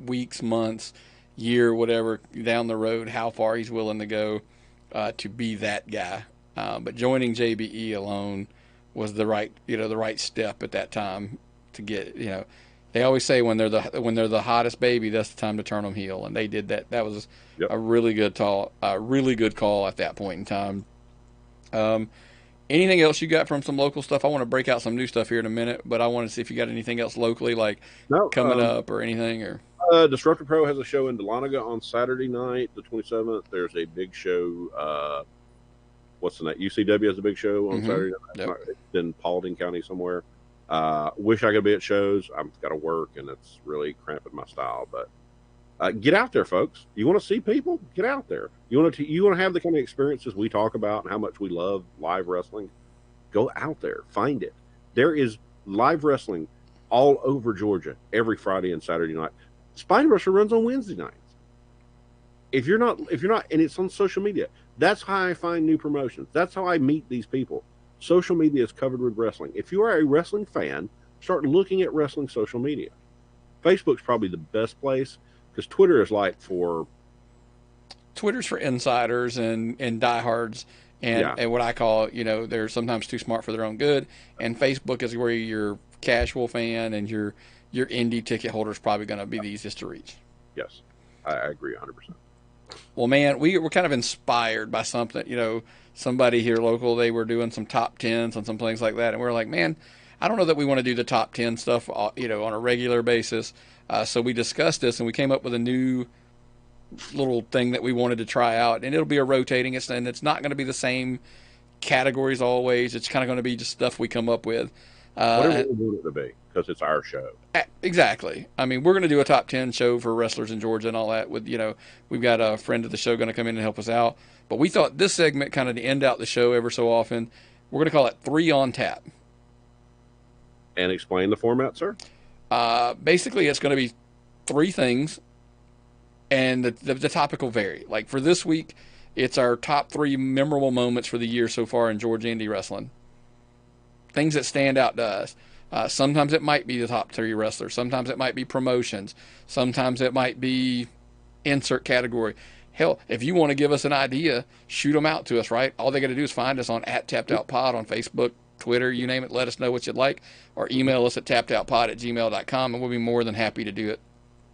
weeks, months, year, whatever, down the road, how far he's willing to go to be that guy. But joining JBE alone was the right step at that time to get, they always say when they're the hottest baby, that's the time to turn them heel, and they did that. That was a really good call at that point in time. Anything else you got from some local stuff? I want to break out some new stuff here in a minute, but I want to see if you got anything else locally, coming up or anything. Or Disruptor Pro has a show in Dahlonega on Saturday night, the 27th. There's a big show. What's the night? UCW has a big show on Saturday night. Yep. It's in Paulding County somewhere. Wish I could be at shows. I've got to work, and it's really cramping my style. But get out there, folks. You want to see people? Get out there. You want to have the kind of experiences we talk about and how much we love live wrestling? Go out there. Find it. There is live wrestling all over Georgia every Friday and Saturday night. Spine Rusher runs on Wednesday nights. If you're not, and it's on social media. That's how I find new promotions. That's how I meet these people. Social media is covered with wrestling. If you are a wrestling fan, start looking at wrestling social media. Facebook's probably the best place because Twitter is like for Twitter's for insiders and diehards, yeah, and what I call, they're sometimes too smart for their own good. And Facebook is where your casual fan and your indie ticket holder is probably going to be the easiest to reach. yes, I agree 100%. Well, man, we were kind of inspired by something. Somebody here local, they were doing some top tens and some things like that, and we are like, man, I don't know that we want to do the top 10 stuff, on a regular basis. So we discussed this, and we came up with a new little thing that we wanted to try out, and it'll be a rotating. And it's not going to be the same categories always. It's kind of going to be just stuff we come up with. Whatever we want it to be, because it's our show. Exactly. I mean, we're going to do a top 10 show for wrestlers in Georgia and all that. We've got a friend of the show going to come in and help us out. But we thought this segment, kind of to end out the show ever so often, we're going to call it 3 on Tap. And explain the format, sir. Basically, it's going to be 3 things, and the topic will vary. Like for this week, it's our top 3 memorable moments for the year so far in Georgia indie wrestling. Things that stand out to us. Sometimes it might be the top 3 wrestlers. Sometimes it might be promotions. Sometimes it might be insert category. Hell, if you want to give us an idea, shoot them out to us, right? All they got to do is find us on @TappedOutPod on Facebook, Twitter, you name it. Let us know what you'd like. Or email us at tappedoutpod@gmail.com, and we'll be more than happy to do it.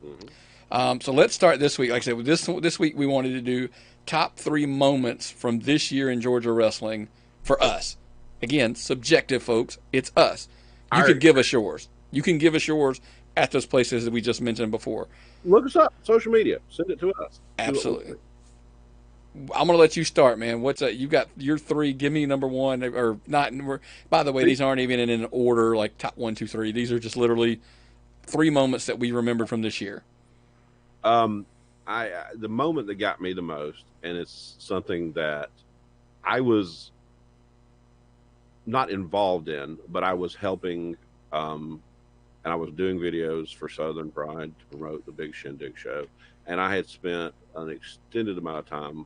Mm-hmm. So let's start this week. Like I said, this week we wanted to do top 3 moments from this year in Georgia wrestling for us. Again, subjective, folks. It's us. You can give us yours. You can give us yours at those places that we just mentioned before. Look us up, social media. Send it to us. Absolutely. I'm going to let you start, man. You got your 3. Give me number 1, or not. By the way, these aren't even in an order like top 1, 2, 3. These are just literally 3 moments that we remembered from this year. The moment that got me the most, and it's something that I was not involved in, but I was helping, and I was doing videos for Southern Pride to promote the Big Shindig show, and I had spent an extended amount of time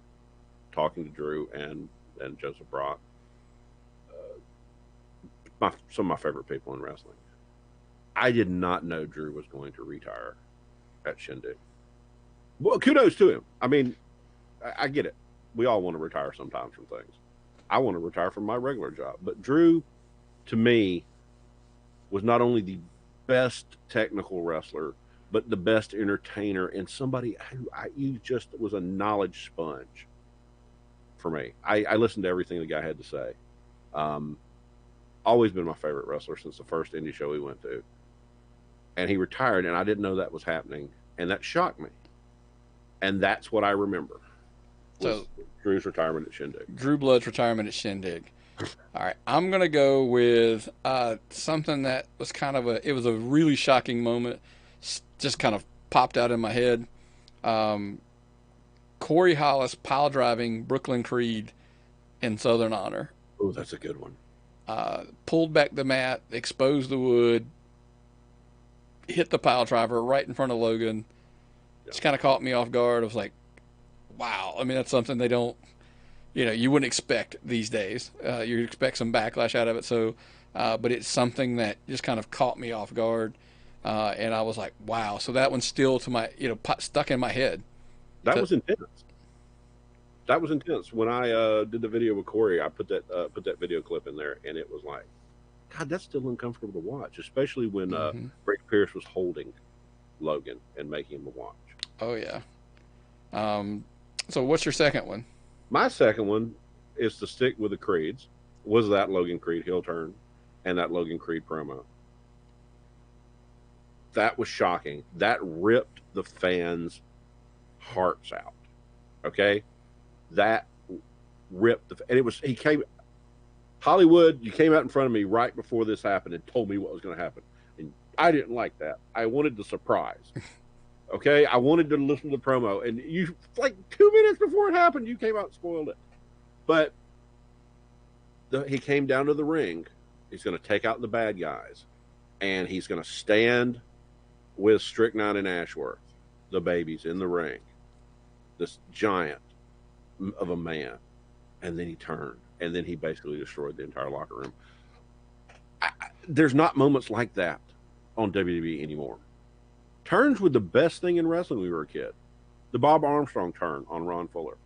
talking to Drew and Joseph Brock, some of my favorite people in wrestling. I did not know Drew was going to retire at Shindig. Well, kudos to him. I mean, I get it. We all want to retire sometimes from things. I want to retire from my regular job. But Drew, to me, was not only the best technical wrestler, but the best entertainer, and somebody who he just was a knowledge sponge for me. I listened to everything the guy had to say. Always been my favorite wrestler since the first indie show we went to. And he retired, and I didn't know that was happening, and that shocked me. And that's what I remember. So Drew's retirement at Shindig. Drew Blood's retirement at Shindig. All right, I'm gonna go with something that was it was a really shocking moment. Just kind of popped out in my head. Corey Hollis pile driving Brooklyn Creed in Southern Honor. Oh, that's a good one. Pulled back the mat, exposed the wood, hit the pile driver right in front of Logan. Just kind of caught me off guard. I was like, wow. I mean, that's something they don't, you wouldn't expect these days. You expect some backlash out of it. So, but it's something that just kind of caught me off guard. And I was like, wow. So that one's still stuck in my head. That was intense. That was intense. When I did the video with Corey, I put that video clip in there, and it was like, God, that's still uncomfortable to watch, especially when Rick Pierce was holding Logan and making him watch. Oh, yeah. So what's your second one? My second one is to stick with the Creeds. Was that Logan Creed heel turn and that Logan Creed promo. That was shocking. That ripped the fans' hearts out. Okay? That ripped Hollywood, you came out in front of me right before this happened and told me what was going to happen. And I didn't like that. I wanted the surprise. Okay? I wanted to listen to the promo. And you, like 2 minutes before it happened, you came out and spoiled it. But he came down to the ring. He's going to take out the bad guys. And he's going to stand with Strychnine and Ashworth, the babies, in the ring. This giant of a man. And then he turned. And then he basically destroyed the entire locker room. there's not moments like that on WWE anymore. Turns were the best thing in wrestling when we were a kid. The Bob Armstrong turn on Ron Fuller.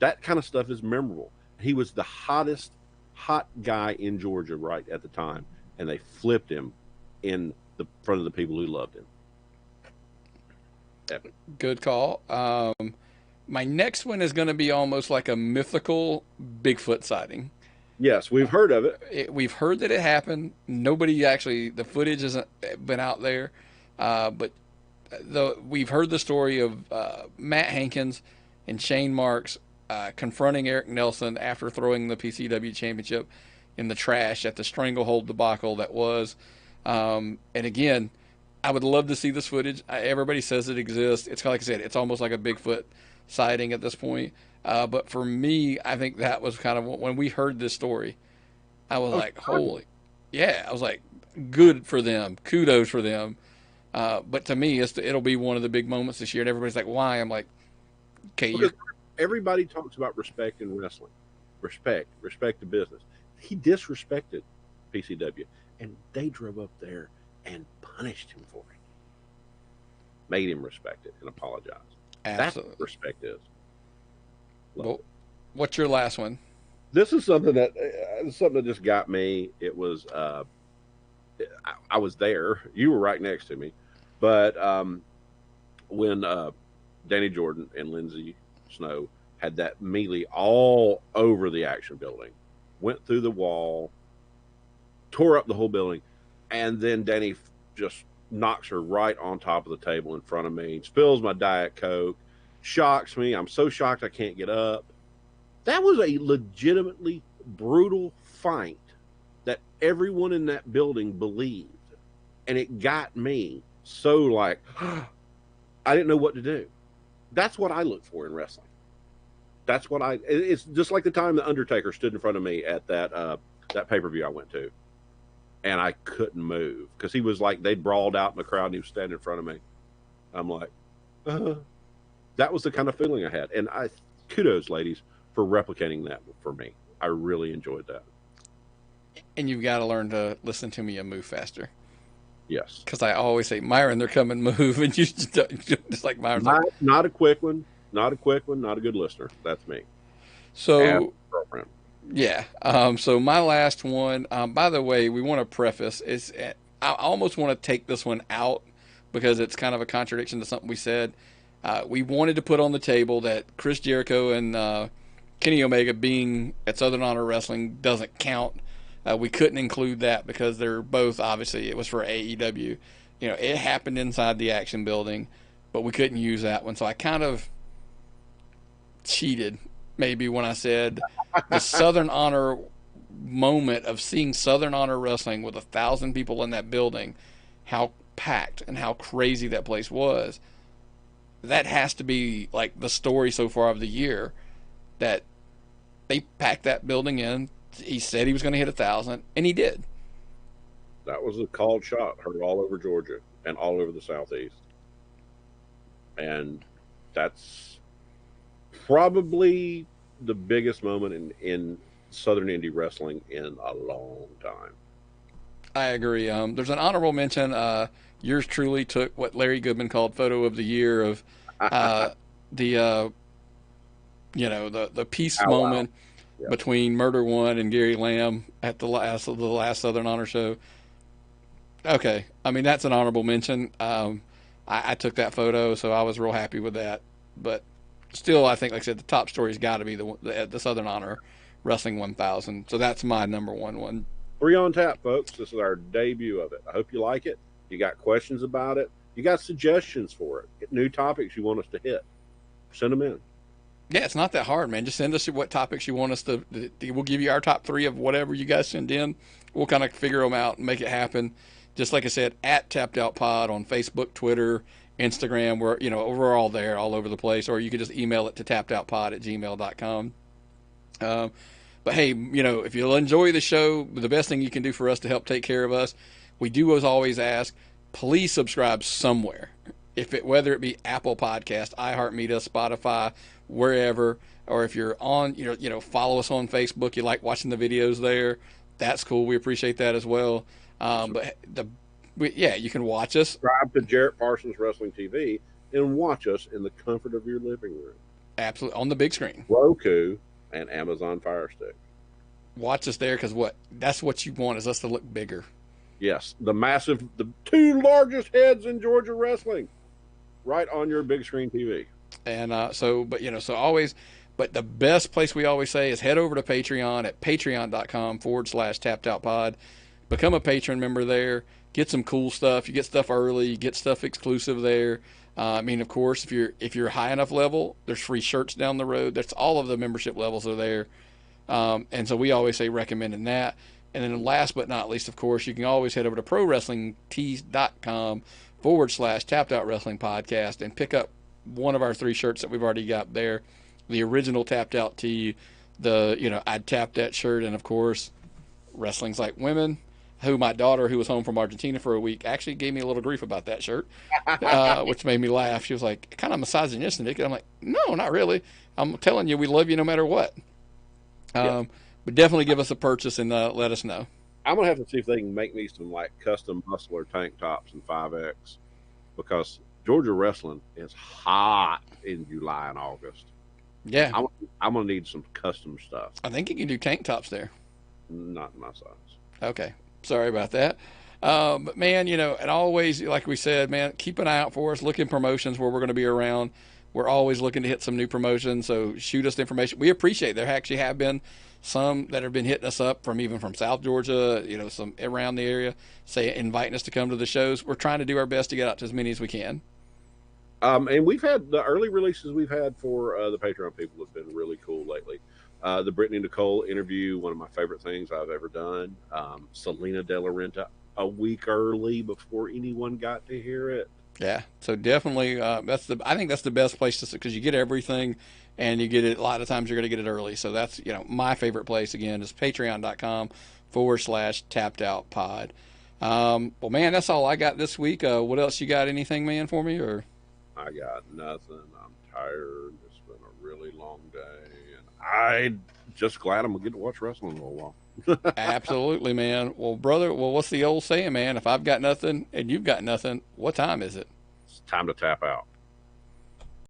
That kind of stuff is memorable. He was the hot guy in Georgia right at the time, and they flipped him in the front of the people who loved him. Epic. Good call. My next one is going to be almost like a mythical Bigfoot sighting. Yes, we've heard of it. We've heard that it happened. Nobody actually, the footage hasn't been out there, but we've heard the story of Matt Hankins and Shane Marks confronting Eric Nelson after throwing the PCW championship in the trash at the Stranglehold debacle that was. And again, I would love to see this footage. Everybody says it exists. It's like I said, it's almost like a Bigfoot sighting at this point. But for me, I think that was kind of when we heard this story, I was like, holy, yeah, I was like, good for them. Kudos for them. But to me, it'll be one of the big moments this year. And everybody's like, why? I'm like, okay, everybody talks about respect in wrestling. Respect the business. He disrespected PCW, and they drove up there and punished him for it. Made him respect it and apologize. Absolutely. That's what respect is. Well, what's your last one? This is something that just got me. It was I was there. You were right next to me, but when Danny Jordan and Lindsay Snow had that melee all over the Action Building, went through the wall, tore up the whole building, and then Danny just knocks her right on top of the table in front of me, spills my Diet Coke, shocks me. I'm so shocked I can't get up. That was a legitimately brutal fight that everyone in that building believed. And it got me so like, I didn't know what to do. That's what I look for in wrestling. It's just like the time the Undertaker stood in front of me at that pay-per-view I went to. And I couldn't move because he was like, they'd brawled out in the crowd and he was standing in front of me. I'm like, that was the kind of feeling I had. And kudos, ladies, for replicating that for me. I really enjoyed that. And you've got to learn to listen to me and move faster. Yes. Because I always say, Myron, they're coming, move. And you just like Myron's not a quick one. Not a quick one. Not a good listener. That's me. So, yeah. So my last one, by the way, we want to preface is I almost want to take this one out because it's kind of a contradiction to something we said. We wanted to put on the table that Chris Jericho and Kenny Omega being at Southern Honor Wrestling doesn't count. We couldn't include that because they're both, obviously, it was for AEW. You know, it happened inside the Action Building, but we couldn't use that one. So I kind of cheated maybe when I said the Southern Honor moment of seeing Southern Honor Wrestling with 1,000 people in that building, how packed and how crazy that place was. That has to be like the story so far of the year, that they packed that building in. He said he was going to hit 1,000, and he did. That was a called shot, heard all over Georgia and all over the Southeast. And that's probably the biggest moment in Southern Indie Wrestling in a long time. I agree. There's an honorable mention. Yours truly took what Larry Goodman called photo of the year of the peace moment between Murder One and Gary Lamb at the last Southern Honor show. Okay, I mean that's an honorable mention. I took that photo, so I was real happy with that. But still, I think, like I said, the top story's got to be the Southern Honor Wrestling 1000. So that's my number one. 3 on tap, folks. This is our debut of it. I hope you like it. You got questions about it. You got suggestions for it. New topics you want us to hit. Send them in. Yeah, it's not that hard, man. Just send us what topics you want us to. We'll give you our top 3 of whatever you guys send in. We'll kind of figure them out and make it happen. Just like I said, at Tapped Out Pod on Facebook, Twitter, Instagram. We're all there, all over the place. Or you can just email it to tappedoutpod@gmail.com. But hey, if you'll enjoy the show, the best thing you can do for us to help take care of us, we do as always ask, please subscribe somewhere. Whether it be Apple Podcast, iHeartMedia, Spotify, wherever, or if you're on, follow us on Facebook, you like watching the videos there, That's cool. We appreciate that as well. Yeah, you can watch us. Subscribe to Jarrett Parsons Wrestling TV and watch us in the comfort of your living room. Absolutely on the big screen. Roku and Amazon Fire Stick. Watch us there because that's what you want is us to look bigger. Yes, the two largest heads in Georgia wrestling, right on your big screen TV. And but the best place we always say is head over to Patreon at patreon.com/tappedoutpod. Become a patron member there. Get some cool stuff. You get stuff early. You get stuff exclusive there. I mean, of course, if you're high enough level, there's free shirts down the road. That's all of the membership levels are there. And so we always say recommending that. And then last but not least, of course, you can always head over to prowrestlingtees.com/tapped out wrestling podcast and pick up one of our 3 shirts that we've already got there. The original tapped out tee, I'd tap that shirt, and of course, Wrestling's Like Women, who my daughter, who was home from Argentina for a week, actually gave me a little grief about that shirt, which made me laugh. She was like, kind of misogynistic. And I'm like, no, not really. I'm telling you, we love you no matter what. But definitely give us a purchase and let us know. I'm going to have to see if they can make me some like custom muscular tank tops in 5X, because Georgia wrestling is hot in July and August. Yeah. I'm going to need some custom stuff. I think you can do tank tops there. Not my size. Okay. Sorry about that. But man, and always, like we said, man, keep an eye out for us. Look in promotions where we're going to be around. We're always looking to hit some new promotions. So shoot us the information. We appreciate there actually have been some that have been hitting us up even from South Georgia, some around the area, inviting us to come to the shows. We're trying to do our best to get out to as many as we can. And we've had the early releases we've had for the Patreon people have been really cool lately. The Brittany Nicole interview, one of my favorite things I've ever done. Selena De La Renta, a week early before anyone got to hear it. Yeah, so definitely, I think that's the best place because you get everything, and you get it. A lot of times you're going to get it early. So that's my favorite place again is patreon.com/tappedoutpod. Well, man, that's all I got this week. What else you got? Anything, man, for me or? I got nothing. I'm tired. It's been a really long day, and I'm just glad I'm gonna get to watch wrestling in a little while. Absolutely, man. Well, brother, what's the old saying, man? If I've got nothing and you've got nothing, what time is it? It's time to tap out.